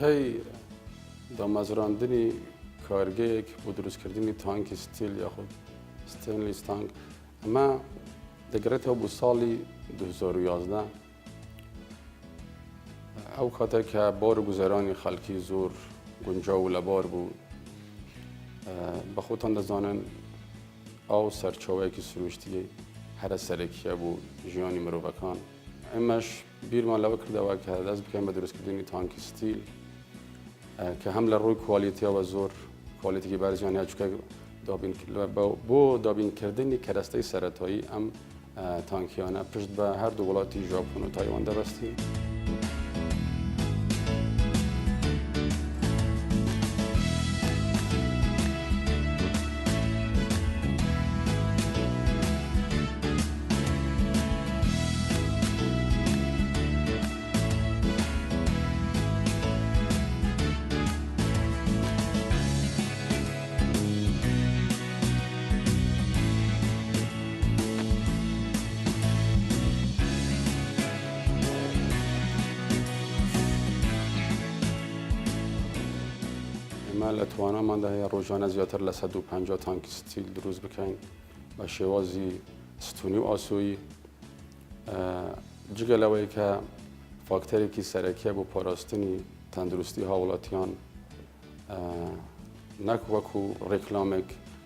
تانکی دامزراندنی کارگه که بود درست کردنی تانک استیل یا خود استینلیس تانک اما دگرت او سالی 2011 او کاته که بار گذرانی خلکی زور گنجا و لبار بود به خودتان دزانن او سرچاوه که سروشتی هر سرکیه بود جیانی مروبکان امش بیرمان لوا کرده و که دست بکنم به درست کردنی تانک استیل که هم لروی کوالیتی و زور کوالیتی که برزیانی ها چکه با دابین کردنی کرسته سرطایی هم تانکیانه پشت به هر دو ولاتی ژاپن و تایوان درستی. ما لتوانا من ده روزانه زیاتر ل 150 تانک استیل دروز بکنیم با شوازی ستونی و آسویی جگه لوایی که فاکتوری که سرکیه با پاراستنی تندرستی هاولاتیان نکوکو رکلامک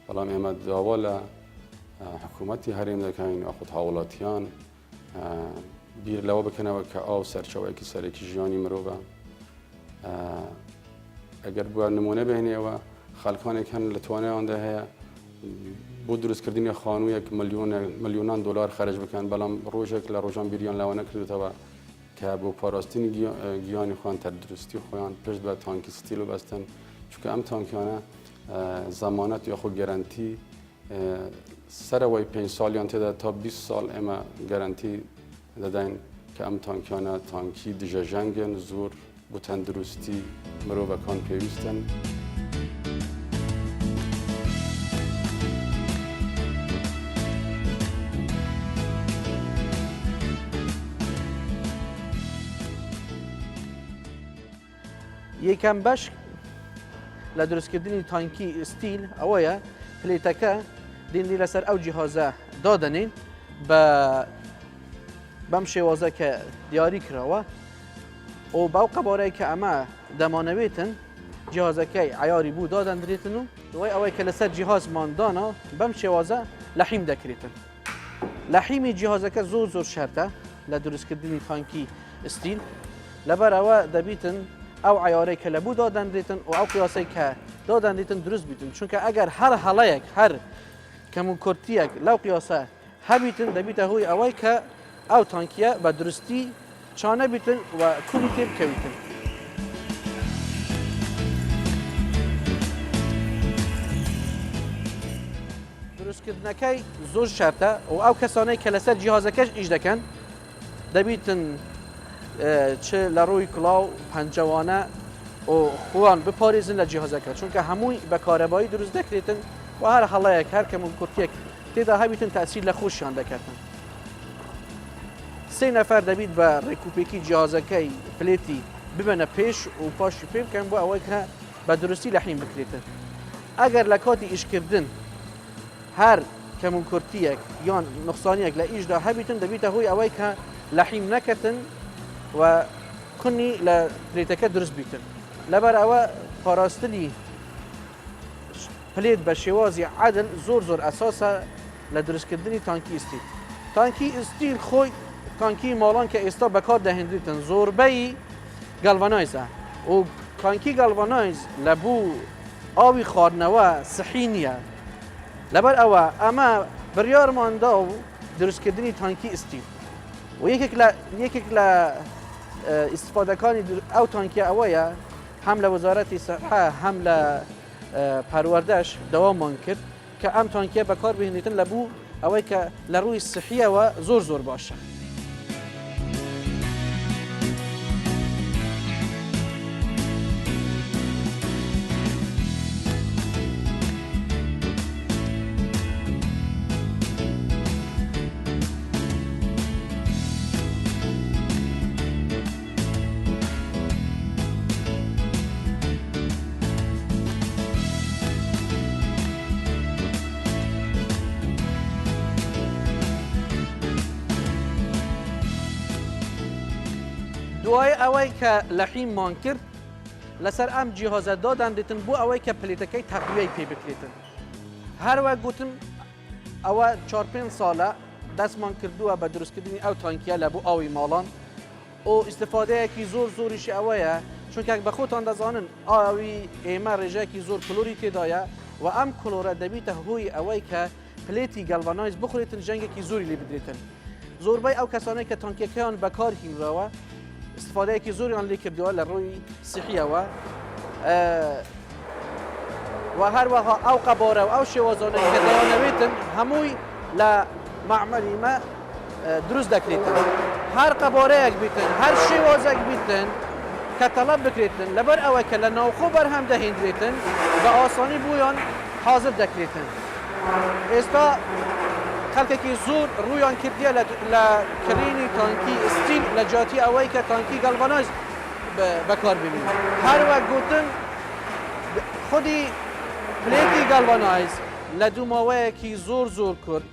بلام احمد داوالا حکومتی حریم دکن آخود هاولاتیان بیر لوا بکنه و که آو سرچاوی که سرکی جیانی مروبه اگر با نمونه بهنی و خلکانی کن لتوانه آنده هیا بود درست کردن خانو یک میلیونان دلار خرج بکن بلام روزک لروزان بیریان لوانه کرده تا که با پاراستین گیانی خوان تر درستی خوان پشت به تانک استیلو بستن چون ام تانکیانه ضمانت یا خود گارانتی سر وای 5 سالیان تا 20 سال اما گارانتی دادن که ام تانکیانه تانکی دیجا جنگن زور با تندرستی مروبکان پیوستن. یکم باش لدرست کردنی تانکی استیل اویا پلیتکا دین دی لسر او جهازه دادنین بم شوازه که دیاری کراوه و باو قباره که اما دمانویتن جهازه که عیاری بود دادن دریتنو دوای اوی که لسر جهاز ماندانا بم شوازه لحیم دکریتن لحیمی جهازه که زور شرطه لدرست کردنی تانکی استیل لبر اوه دبیتن او عیاری که لبو دادن دیتن و او قیاسی که دادن دیتن درست بیتن چون که اگر هر حالیک هر کمون کرتیک لو قیاسه هبیتن دبیته هوی اوی که او تانکیه به درستی چانه بیتن و کولی تیب کویتن درست کردنکی زور شرطه و او کسانه که لسر جهازکش ایش دکن دبیتن چه لروی کلاو پنجوانه و خوان بپاریزن لجهازه کرد چون که هموی به کاربایی درست دکریتن و هر حالیک هر کمون کرتیک تیدا همیتن تأثیر لخوشیان دکرتن 3 نفر دبید به ریکوپیکی جهازه که پلیتی ببینه پیش و پاشی پی بکن با اوی که به درستی لحیم بکریتن اگر لکاتی ایش کردن هر کمون کرتیک یا نقصانیک لایش دا همیتن دبیده هوی اوی که لحیم نکتن و کنی لپلیتکه درست بیتن لبر اوه پاراستنی پلیت به شوازی عدل زور اساسه لدرست کردنی تانکی استیل تانکی استیل خوی تانکی مالان که استا بکار دهندیتن زوربهی گلوانایزه و تانکی گلوانایز لبو آوی خارنوه صحینیه لبر اوه اما بریار مانده و درست کردنی تانکی استیل و یکی استفاده کانی او تانکی اویا هم لوزارت صحه هم لپروردش دوام کرد که ام تانکی بکار بهندیتن لبو اوی که لروی صحیه و زور باشه دوای ئەوەی کە لەحیممان کرد لەسەر ئەم جیهازە دادان دێتن بۆ ئەوەی کە پلێتەکەی تەقویەی پێ بکرێتن. هەروە گوتم ئەوە 4-5 ساڵە دەستمان کردووە بە دروستکردنی ئەو تانکیە لە بۆ ئاوی ماڵان و ئیسفادەیەکی زۆریشی ئەوەیە چونکە بە خۆتان دەزانن ئاوی ئێمە ڕێژەیەکی زۆر کلۆری تێدایە و ئەم کلۆرە دەبیتە هۆی ئەوەی کە پلێتی گەلڤانایز بخورێتن ژەنگێکی زۆری لێ بدرێتن. زۆربەی ئەو کەسانەی کە تانکیەکەیان بەکار هینراوە استفادەیەکی زۆریان لێ کردووە لە ڕووی سیحیەوە و هەروەها ئەو قەبارە و ئەو شێوازانەی کە دەیانەوێتن هەمووی لە معمەلی مە دروست دەکرێتن. هەر قەبارەیەک بیتن هەر شێوازێک بیتن کە تەڵەب بکرێتن لەبەر ئەوە کە لە ناوخۆ بەرهەم دەهێنرێتن بە ئاسانی بۆیان حاضر دەکرێتن. ئێستا خەڵکێکی زۆر ڕوویان کردیە لە کڕینی تانکی ئستیل لە جاتی ئەوەی کە تانکی گەلڤانایز بەکار ببین. هەروەک گوتن خودی پلێتی گەلڤانایز لە دوو ماوەیەکی زۆر کورت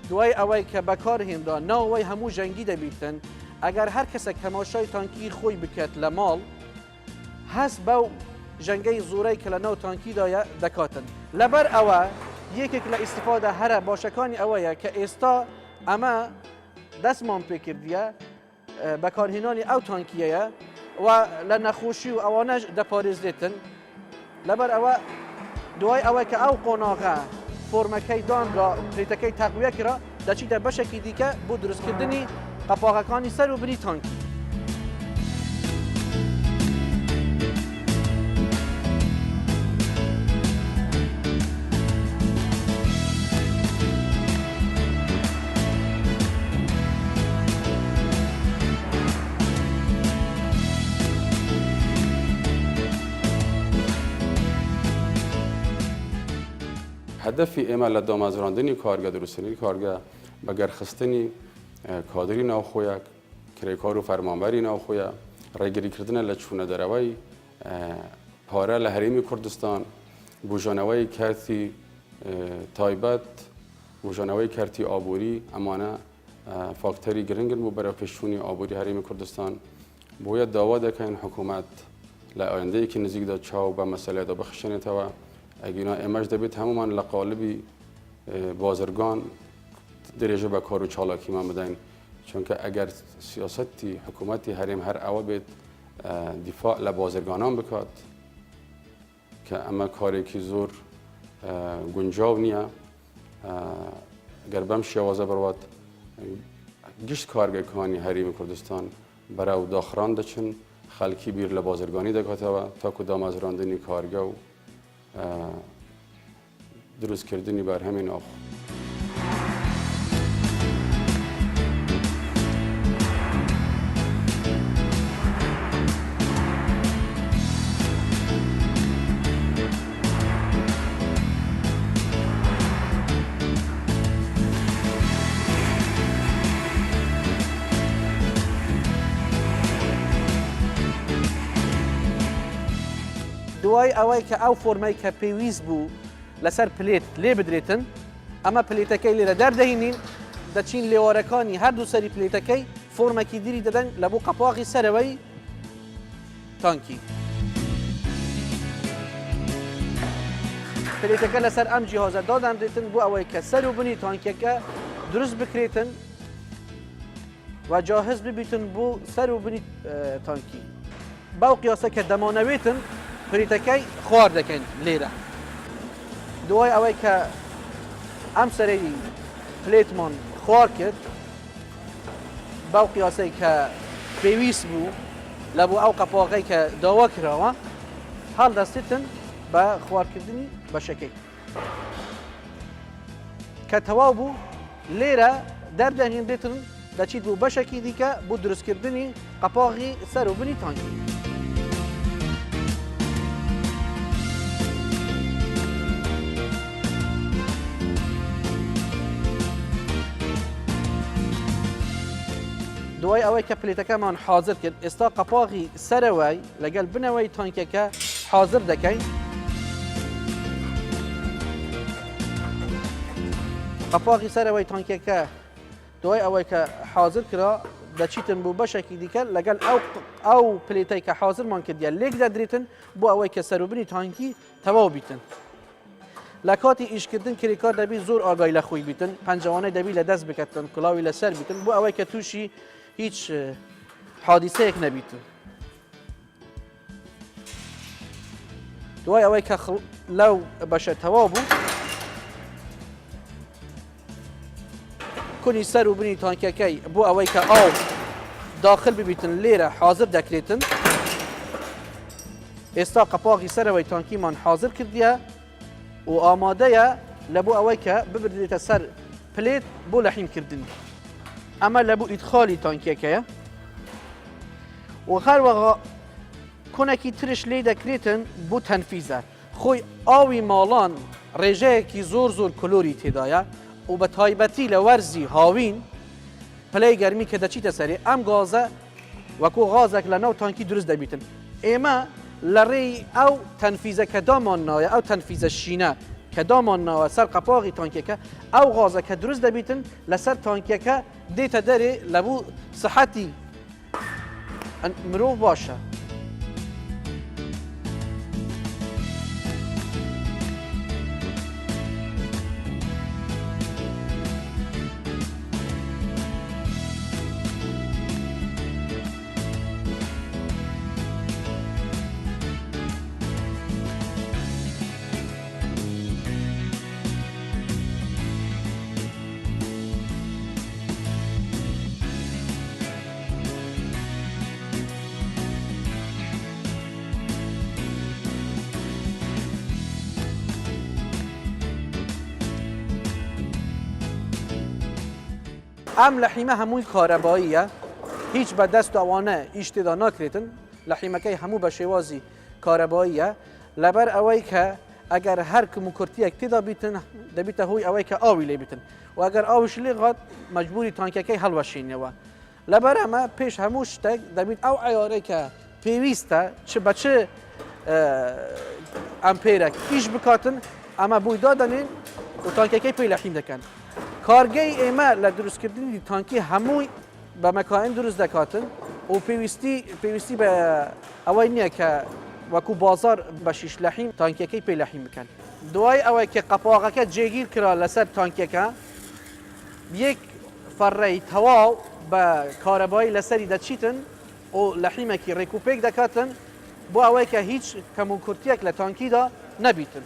دوای ئەوەی کە بەکار هێنرا ناوەی هەموو ژەنگی دەبیتن ئەگەر هەر کەسێک تەماشای تانکی خۆی بکات لە ماڵ هەست بەو ژەنگەی زۆرەی کە لە ناو تانکیدایە دەکاتن. لەبەر ئەوە یەکێک لە ئیسفادە هەرە باشەکانی ئەوەیە کە ئێستا ئەمە دەستمان پێکردیە بەکارهێنانی ئەو تانکیەیە و لە نەخۆشی و ئەوانەش دەپارێزرێتن. لەبەر ئەوە دوای ئەوەی کە ئەو قۆناغە فۆرمەکەی دانرا پلێتەکەی تەقویە کرا دەچیتە بەشێکی دیکە بۆ دروستکردنی قەپاغەکانی سەر و بنی تانکی. هدفی ئێمە لە دامەزراندنی کارگە دروستکردنی کارگە بەگەرخستنی کادری ناوخۆیە کرێکار و فەرمانبەری ناوخۆیە ڕێگریکردنە لە چوونە دەرەوەی پارە لە هەرێمی کوردستان بژانەوەی کارتی تایبەت بژانەوەی کارتی ئابووری ئەمانە فاکتەری گرنگن بۆ بەرەو پێشچوونی ئابووری هەرێمی کوردستان بۆیە داوا دەکەین حکوومەت لە ئایندەیەکی نزیکدا چاو بە مەسەلەیەدا بخشێنێتەوە. ئەگینا ئێمەش دەبێت هەمومان لە قالبی بازرگان درێژە بە کار و چالاکیمان بدەین چونکە ئەگەر سیاسەتی حکوومەتی هەرێم هەر ئەوە بێت دیفاع لە بازرگانان بکات کە ئەمە کارێکی زۆر گونجاو نییە گەر بەم شێوازە بڕوات گشت کارگەکانی هەرێمی کوردستان بەرەو داخران دەچن خەڵکی بیر لە بازرگانی دەکاتەوە تاکو دامەزراندنی کارگە و دروستکردنی بەرهەمی ناوخۆ. دوای ئەوەی کە ئەو فۆرمەی کە پێویست بوو لەسەر پلێت لێ بدرێتن ئەمە پلێتەکەی لێرە دەردەهێنین دەچین لێوارەکانی هەردوو سەری پلێتەکەی فۆرمێکی دیری دەدەن لە بۆ قەپاغی سەرەوەی تانکی. پلێتەکە لەسەر ئەم جیهازە دادانرێتن بۆ ئەوەی کە سەر و بنی تانکیەکە دروست بکرێتن و جاهز ببیتن بۆ سەر و بنی تانکی. باو قیاسە کە دەمانەوێتن پلێتەکەی خوار دەکەن لێرە. دوای ئەوەی کە ئەم سەرەی پلێتمان خوار کرد باو قیاسەی کە پێویست بوو لە بۆ ئەو قەپاغەی کە داوا کراوە هەڵدەستێتن بە خواردکردنی بەشەکەی کە تەواو بوو لێرە دەردەهێنرێتن دەچیت بوو بەشێکی دیکە بۆ دروستکردنی قەپاغی سەر و بنی تانکی. دوای ئەوەی کە پلێتەکەمان حاضر کرد ئێستا قەپاغی سەرەوەی لەگەڵ بنەوەی تانکەکە حاضر دەکەین. قەپاغی سەرەوەی تانکەکە دوای ئەوەی کە حاضر کرا دەچیتن بۆ بەشێکی دیکە لەگەڵ ئەو پلێتەی کە حاضرمان کردیە لێک دەدرێتن بۆ ئەوەی کە سەروبنی تانکی تەواو بیتن. لە کاتی ئیشکردن کریکار دەبی زۆر ئاگای لە خۆی بیتن، پەنجەوانەی دەبی لە دەست بکەتن، کڵاوی لەسەر بیتن بۆ ئەوەی کە تووشی هیچ حادیسەیەک نەبیتن. دوای ئەوەی کە لەو بەشە تەواو بوو، کونی سەر و بنی تانکەکەی بۆ ئەوەی کە ئاو داخل ببیتن لێرە حاضر دەکرێتن. ئێستا قەپاغی سەرەوەی تانکیمان حاضر کردیە و ئامادەیە لە بۆ ئەوەی کە ببردێتە سەر پلێت بۆ لەحیمکردن. ئەمە لە بۆ ئیدخالی تانکیەکەیە و هەروەها کۆنێکی ترش لێ دەکرێتن بۆ تەنفیزە. خۆی ئاوی ماڵان ڕێژەیەکی زۆر کلۆری تێدایە و بە تایبەتی لە وەرزی هاوین پلەی گەرمی کە دەچیتە سەرێ ئەم گازە وەکو غازێک لە ناو تانکی دروست دەبیتن. ئێمە لە ڕێی ئەو تەنفیزە کە دامانناوە، ئەو تەنفیزە شینە کە دامانناوە سەر قەپاغی تانکیەکە، ئەو غازە کە دروست دەبیتن لەسەر تانکیەکە دێتە دەرێ لە بوو سەحەتی مرۆڤ باشە. ئەم لەحیمە هەمووی کارەباییە، هیچ بە دەست و ئەوانە ئیش تێدا ناکرێتن. لەحیمەکەی هەموو بە شێوازی کارەباییە لەبەر ئەوەی کە ئەگەر هەر کم و کورتیەک تێدا بیتن دەبیتە هۆی ئەوەی کە ئاوی لێ بیتن و ئەگەر ئاویش لێ غات مەجبوری تانکەکەی هەڵوەشینەوە. لەبەر ئەمە پێش هەموو شتێک دەبیت ئەو عیارەی کە پێویستە بە چ ئەمپێرێک ئیش بکاتن ئەمە بووی دادەنێن و تانکەکەی پێی لەحیم دەکەن. کارگەی ئێمە لە دروستکردنی تانکی هەمووی بە مەکانین دروست دەکاتن و پێویستی بە ئەوەی نییە کە وەکو بازار بە شیش لەحیم تانکیەکەی پێی لەحیم بکەن. دوای ئەوەی کە قەپاغەکە جێگیر کرا لەسەر تانکیەکە، یەک فەڕەی تەواو بە کارەبایی لەسەری دەچیتن و لەحیمێکی ڕێکوپێک دەکاتن بۆ ئەوەی کە هیچ کەم و کورتیەک لە تانکیدا نەبیتن.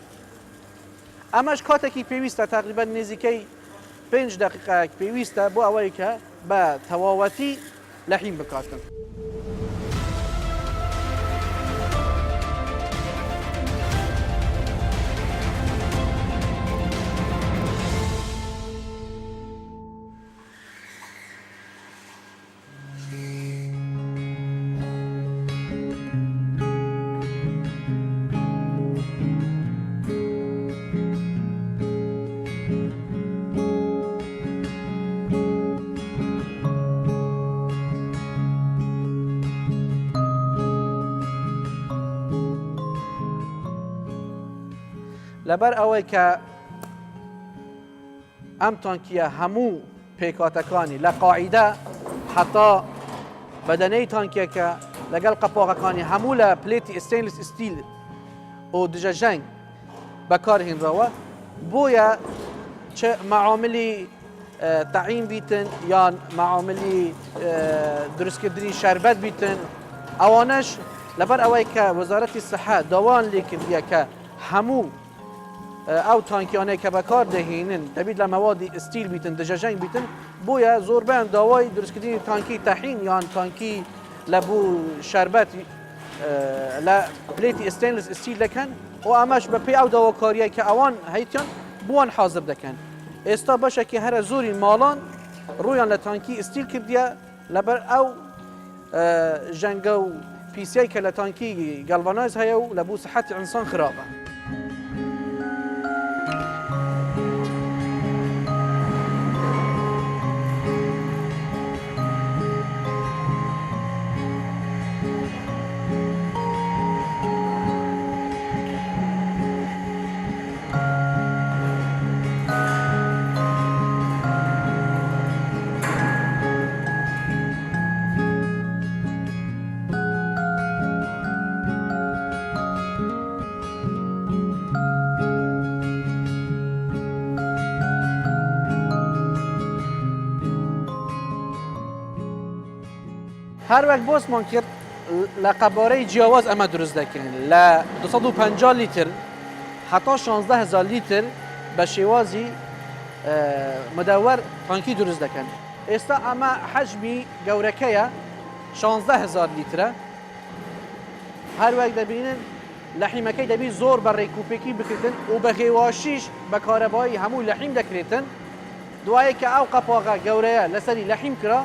ئەمەش کاتێکی پێویستە تقریبا نزیکەی 5 دقیقەیەک پێویستە بۆ ئەوەی کە بە تەواوەتی لەحیم بکاتن. لەبەر ئەوەی کە ئەم تانکیە هەموو پێکاتەکانی لە قاعیدە حتا بەدەنەی تانکیەکە لەگەڵ قەپاغەکانی هەموو لە پلێتی ئستینلس ئستیل و دژەژەنگ بەکارهێنراوە بۆیە چ مەعاملی تەعین بیتن یان مەعاملی دروستکردنی شەربەت بیتن، ئەوانەش لەبەر ئەوەی کە وەزارەتی سەحە داوان لێ کردیە کە هەموو ئەو تانکیانەی کە بەکار دەهێنن دەبیت لە مەوادی ئستیل بیتن، دژەژەنگ بیتن، بۆیە زۆربیان داوای دروستکردنی تانکی تەحین یان تانکی لە بوو شەربەت لە پلێتی ئستینلس ئستیل دەکەن و ئەمەش بەپێی ئەو داواکاریە کە ئەوان هەیتیان بووان حاضر دەکەن. ئێستا بەشێکی هەرە زۆری ماڵان ڕوویان لە تانکی ئستیل کردیە لەبەر ئەو ژەنگە و پیسەی کە لە تانکی گەڵڤانایز هەیە و لە بوو سەحەتی ئینسان خراپە. هر وقت باز من کرد لقباره جیاواز اما درست دکن ل 250 لیتر حتی 16000 لیتر به شوازی مدور تانکی درست دکن. استا اما حجمی گورکه 16000 لیتره. هر وقت دبینن لحیمکی دبی زور بر ریکوپیکی بکردن و به غیواشیش به کاربایی همو لحیم دکریتن. دوایی که او قپاقه گوره لسری لحیم کرا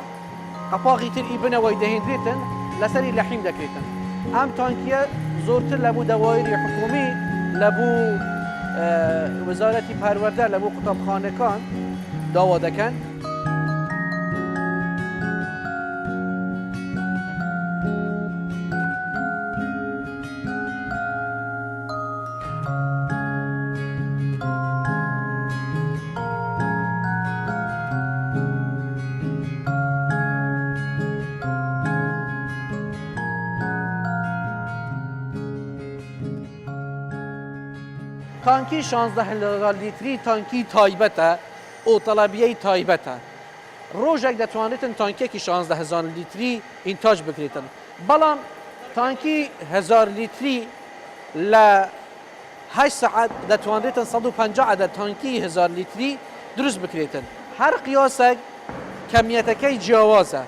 قپاقی تر ای بنوی دهندریتن لسری لحیم دکریتن. ام تانکیه زورتر لبو دوایری حکومی لبو وزارتی پرورده لبو قطابخانه کان داوا دکن. تانکی 16000 لیتری تانکی تایبته او طلبیه تایبته. روزک دتوانیتن تانکی که 16000 لیتری انتاج بکریتن. بلام تانکی 1000 لیتری ل 8 ساعت دتوانیتن 150 عدد تانکی 1000 لیتری درست بکریتن. هر قیاسک کمیتکی جوازه.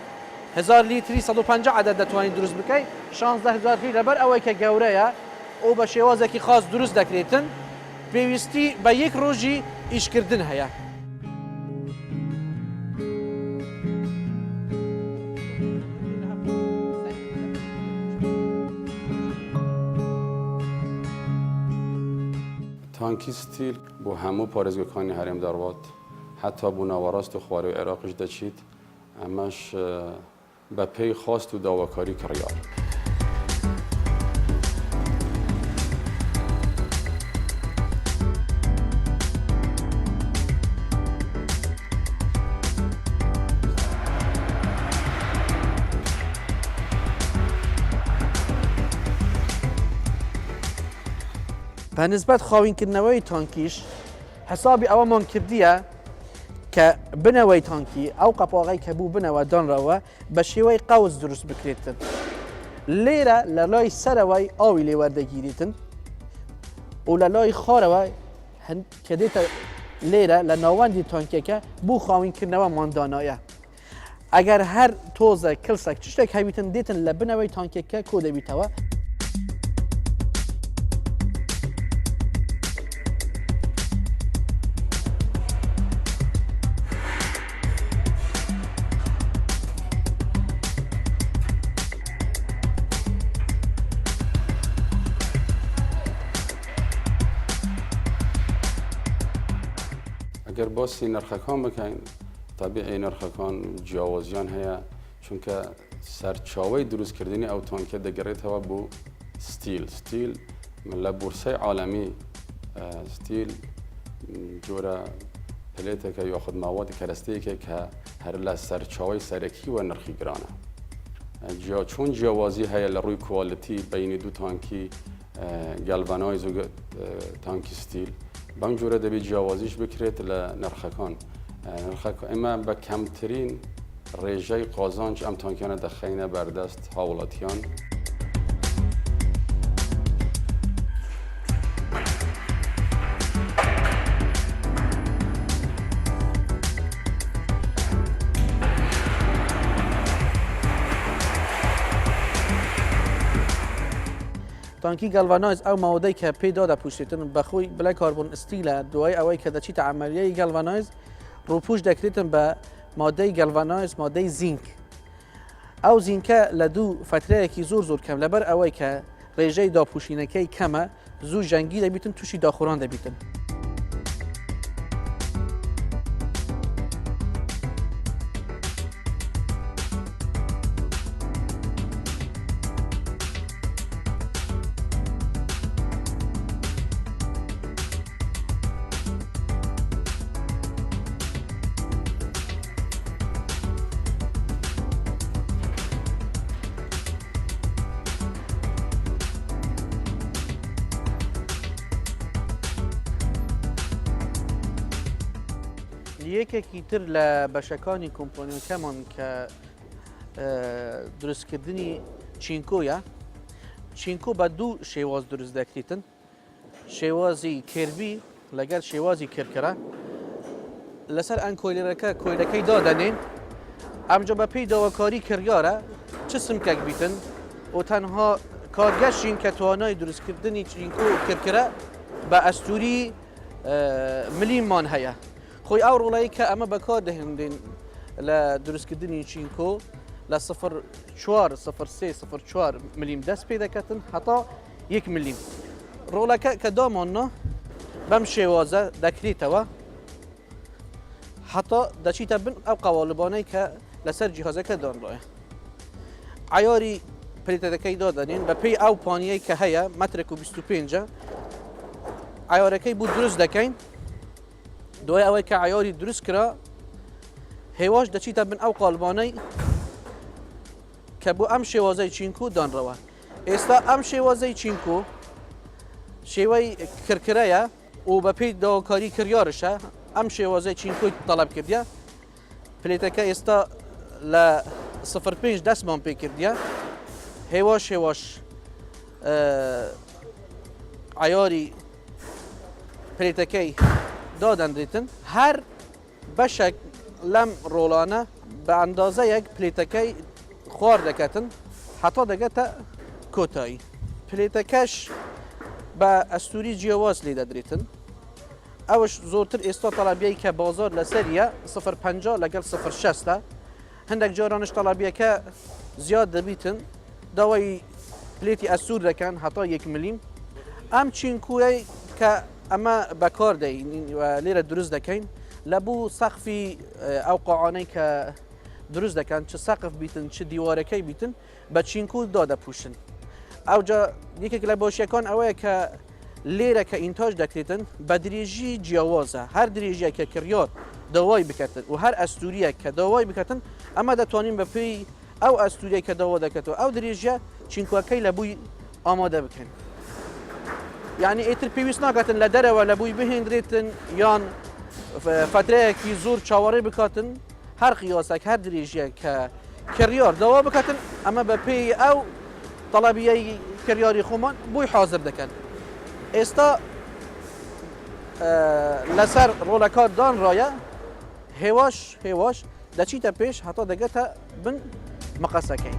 1000 لیتری 150 عدد دتوانید درست بکی. 16000 لیتر بر اوی که گوره او به شوازه که خاص درست دکریتن. پیوستی به یک روزی ایش کردن هیا. تانکی ستیل با همو پارێزگەکانی هەرێم دەڕوات حتا بۆ ناوەڕاست و خوارەوەی عێراقیش دەچیت ئەمەش بە پێی خواست و داواکاری کڕیار. به نسبت خواهین کردنەوەی تانکیش حسابی ئەوە مان کردیە کە بنەوەی تانکی ئەو قەپاغی کە بوو بنەوە دانراوە بە شێوەی قەوز دروست بکرێتن. لێرە لە لای سەرەوەی ئاوی لێوەردەگیریتن و لە لای خارەوە کە دێتە لێرە لە ناوەندی تانکێکە بوو خاوینکردنەوە ماندانایە. ئەگەر هەر تۆزە کلسەک چ شتێک هەبیتن دێتن لە بنەوەی تانکێکە کۆ دەبیتەوە. ئەگەر باسی نرخەکان بکەین تابیعی نرخەکان جیاوازیان هەیە چونکە سەرچاوەی دروستکردنی ئەو تانکە دەگەڕێتەوە بۆ ستیل لە بورسەی عالەمی ستیل جۆرە پلێتێکە یاخود ماوەتی کەرەستەیەکێ کە هەر لە سەرچاوەی سەرەکی وە نرخی گرانە. چون جیاوازی هەیە لە ڕووی کوالیتی بینی دوو تانکی گەلڤانایز و تانکی ستیل بەم جۆرە دەبێت جیاوازیش بکرێت لە نرخەکان. ئێمە بە کەمترین ڕێژەی قازانج ئەم تانکیانە دەخەینە بەردەست هاوڵاتیان. تانکی گالوانایز او ماده‌ای که پیدا دپوشیدن بخوی بلا کربن استیل دوای اوی که دچیت عملیه گالوانایز رو پوش دکریتن به ماده گالوانایز ماده زینک او زینک لدو فتره کی زور کم لبر اوی که رژه دا پوشینکی کمه زو جنگی دبیتن توشی داخوران دبیتن. یکی تر لبشکانی کمپانیون کمان که دروستکردنی چینکۆیە. چینکۆ بە دوو شێواز دروست دەکرێتن، شێوازی کربی لەگەر شێوازی کرکرە. لەسەر ئەم کۆیلەکە کۆیلەکەی دادەنێن، ئەمجا بە پێی داواکاری کردیارە چ سمکێک بیتن و تەنها کارگەشین کە توانای دروستکردنی چینکۆ و کرکرە بە ئەستوری ملیممان هەیە. خۆی ئەو ڕۆڵایی کە ئەمە بەکار دەهێنرێن لە دروستکردنی چینکۆ لە 0.4 ملیم دەست پێ دەکەن هەتا 1 ملیم. ڕۆڵەکە کە داماننا بەم شێوازە دەکرێتەوە حتا دەچیتە بن ئەو قەوالبانەی کە لەسەر جیهازەکە دانرایە. عیاری پلێتەکەی دادەنێن بە پێی ئەو پانیەی کە هەیە مەترێک و 25 عیارەکەی بوو دروست دەکەین. دوای ئەوەی کە عیاری دروست کرا هێواش دەچیتە بن ئەو قالبانەی کە بۆ ئەم شێوازەی چینکۆ دانرەوە. ئێستا ئەم شێوازەی چینکۆ شێوەی کرکرەیە و بە پێی داواکاری کریارشە. ئەم شێوازەی چینکۆی تەڵەب کردیە، پلێتەکە ئێستا لە 0.5 دەستمان پێ کردیە. هێواش عیاری پلێتەکەی دادەندێتن. هەر بەشێک لەم ڕۆڵانە بە ئەندازەیەک پلێتەکەی خوار دەکەتن حتا دەگەتە کۆتایی. پلێتەکەش بە ئەستوری جیاواز لێ دەدرێتن. ئەوش زۆرتر ئێستا تەڵابیەی کە بازار لەسەریە 0.50 لەگەڵ 0.60. هەندێک جارانش تەڵابیەکە زیاد دەبیتن، داوای پلێتی ئەسوور دەکەن هەتا 1 ملیم. ئەم چینکۆی کە ئەمە بەکار دەین لێرە دروست دەکەین لە بوو سەقفی ئەو قاعانەی کە دروست دەکەن، چ سەقف بیتن چ دیوارەکەی بیتن بە چینکۆ دادەپوشن. ئەوجا یەکێک لە باشیەکان ئەوەیە کە لێرە کە ئینتاژ دەکرێتن بە درێژی جیاوازە. هەر درێژیە کە کریار داوای بکەتن و هەر ئەستوریە کە داوای بکەتن ئەمە دەتوانین بە پێی ئەو ئەستوریە کە داوا دەکەتەوە ئەو درێژیە چینکۆەکەی لە بووی ئامادە بکەن. یعنی ئیتر پێویست ناکاتن لە دەرەوە لە بووی بهێنرێتن یان فترەیەکی زۆر چاوەڕێ بکاتن. هەر قیاسێک هەر درێژیە کە کریار داوا بکەتن ئەمە بە پێی ئەو تەڵەبیەی کریاری خۆمان بووی حاضر دەکەن. ئێستا لەسەر ڕۆڵەکە دانڕایە هێواش دەچیتە پێش هەتا دەگەتە بن مەقەسەکەی.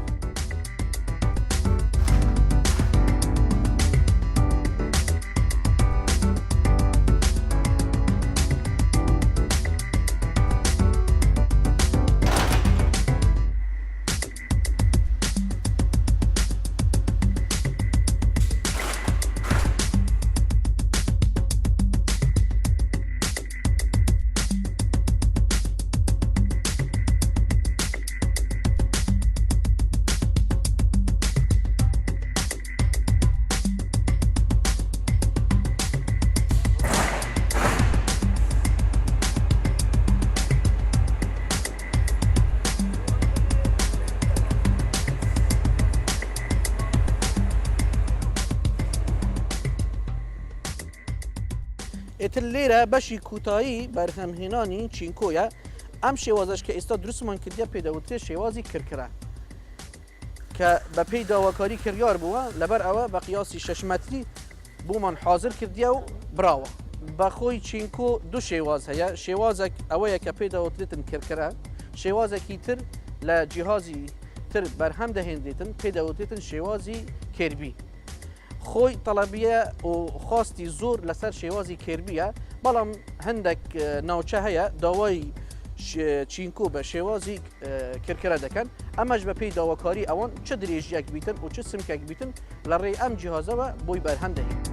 ئێتر لێرە بەشی کوتایی بەرهەمهێنانی چینکۆیە. ئەم شێوازەش کە ئێستا دروستمان کردیە پێدەوترێت شێوازی کرکرە کە بە پێی داواکاری کریار بووە، لەبەر ئەوە بە قیاسی 6 مەتری بوومان حاضر کردیە و براوە. بەخۆی چینکۆ دوو شێواز هەیە، شێوازێک ئەوەیە کە پێدەوترێتن کرکرە، شێوازێکی تر لە جیهازی تر بەرهەم دەهێنرێتن پێدەوترێتن شێوازی کربی. خۆی تەڵەبیە و خواستی زۆر لەسەر شێوازی کربیە، بەڵام هەندێک ناوچە هەیە داوای چینکۆ بە شێوازی کرکرە دەکەن. ئەمەش بە پێی داواکاری ئەوان چه درێژیەک بیتن و چه سمکێک بیتن لە ڕێی ئەم جیهازەوە بۆی بەرهەم دەهێن.